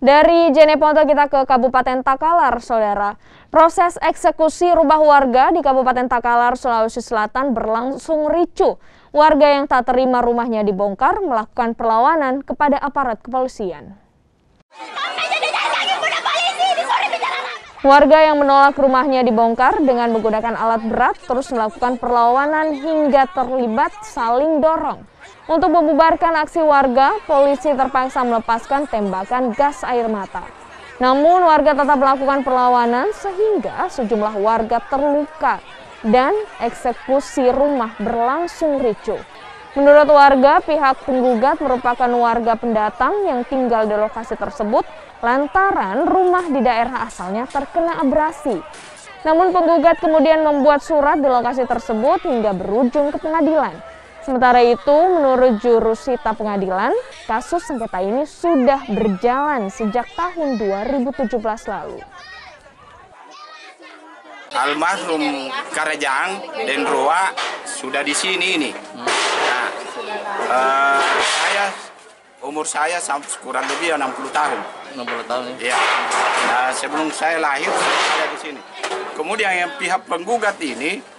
Dari Jeneponto kita ke Kabupaten Takalar, Saudara. Proses eksekusi rumah warga di Kabupaten Takalar, Sulawesi Selatan berlangsung ricuh. Warga yang tak terima rumahnya dibongkar melakukan perlawanan kepada aparat kepolisian. Warga yang menolak rumahnya dibongkar dengan menggunakan alat berat terus melakukan perlawanan hingga terlibat saling dorong. Untuk membubarkan aksi warga, polisi terpaksa melepaskan tembakan gas air mata. Namun warga tetap melakukan perlawanan sehingga sejumlah warga terluka dan eksekusi rumah berlangsung ricuh. Menurut warga, pihak penggugat merupakan warga pendatang yang tinggal di lokasi tersebut lantaran rumah di daerah asalnya terkena abrasi. Namun penggugat kemudian membuat surat di lokasi tersebut hingga berujung ke pengadilan. Sementara itu, menurut jurusita pengadilan, kasus sengketa ini sudah berjalan sejak tahun 2017 lalu. Almarhum Karajang dan Roa sudah di sini ini. Nah, umur saya sampai kurang lebih 60 tahun. 60 tahun ya? Iya. Nah, sebelum saya lahir saya di sini. Kemudian yang pihak penggugat ini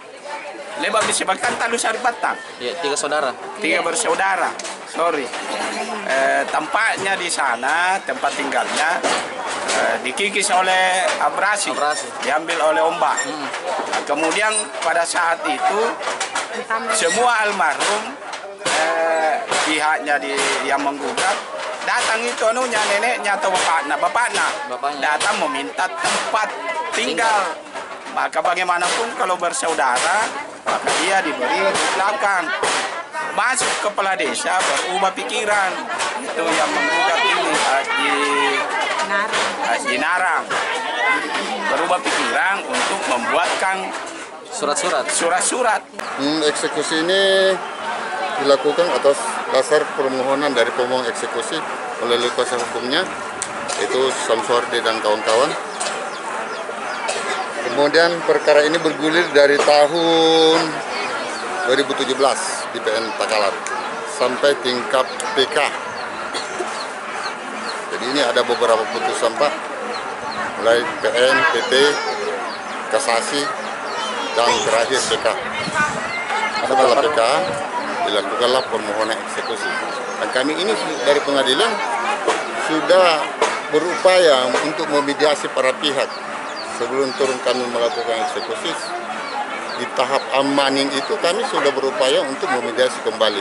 lebar disebabkan Talu Sari Batang. Ya, 3 saudara. 3 bersaudara. Sorry. Tempatnya di sana, tempat tinggalnya dikikis oleh abrasi. Diambil oleh ombak. Nah, kemudian pada saat itu semua almarhum pihaknya yang menggugat datang itu neneknya atau bapaknya datang meminta tempat tinggal. Maka bagaimanapun kalau bersaudara, maka dia diberi belakang. Masuk kepala desa berubah pikiran. Itu yang menggugat ini Haji Narang. Berubah pikiran untuk membuatkan surat-surat. Eksekusi ini dilakukan atas dasar permohonan dari pemohon eksekusi melalui kuasa hukumnya, yaitu Samsuardi dan kawan-kawan. Kemudian perkara ini bergulir dari tahun 2017 di PN Takalar sampai tingkat PK. Jadi ini ada beberapa putusan Pak, mulai PN, PT, kasasi, dan terakhir PK. Setelah PK dilakukanlah permohonan eksekusi. Dan kami ini dari pengadilan sudah berupaya untuk memediasi para pihak. Sebelum turun kami melakukan eksekusi, di tahap amaning itu kami sudah berupaya untuk memediasi kembali.